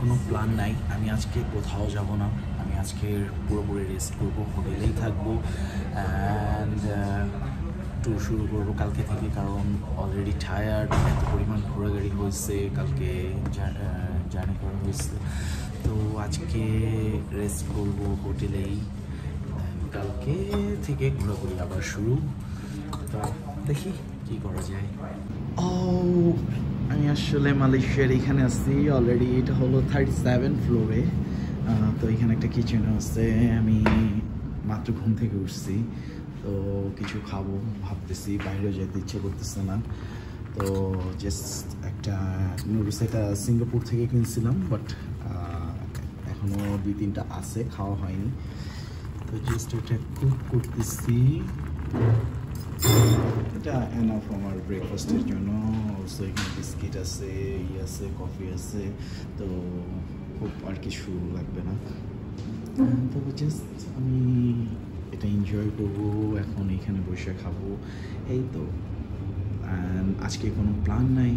কোনো প্ল্যান নাই। আমি আজকে কোথাও যাব না। আমি আজকে পুরোপুরি রেস্ট করবো, হোটেলেই থাকবো অ্যান্ড ট্যুর শুরু করবো কালকে থেকে, কারণ অলরেডি টায়ার্ড, এত পরিমাণ ঘোরাঘুরি হয়েছে, কালকে জার্নি করা হয়েছে। তো আজকে রেস্ট করবো হোটেলেই, কালকে থেকে ঘোরাঘুরি আবার শুরু। তো দেখি কি করা যায়। ও, আমি আসলে মালয়েশিয়ার এখানে আছি অলরেডি। এটা হলো 37 ফ্লোরে। তো এখানে একটা কিচেন আছে। আমি মাত্র ঘুম থেকে উঠছি, তো কিছু খাবো ভাবতেছি, বাইরেও যেতে ইচ্ছে করতেছে না। তো জাস্ট একটা নুডলস, এটা সিঙ্গাপুর থেকে কিনছিলাম, বাট এখনও 2-3টা আছে, খাওয়া হয়নি। তো জাস্ট এটা কুক করতেছি। এটা এনাফ আমার ব্রেকফাস্টের জন্য। অলসো এখানে বিস্কিট আছে, আছে, কফি আছে, তো খুব আর কিছু লাগবে না। তবে জাস্ট আমি এটা এনজয় করবো, এখন এখানে বসে খাবো, এই তো। অ্যান্ড আজকে কোনো প্ল্যান নাই।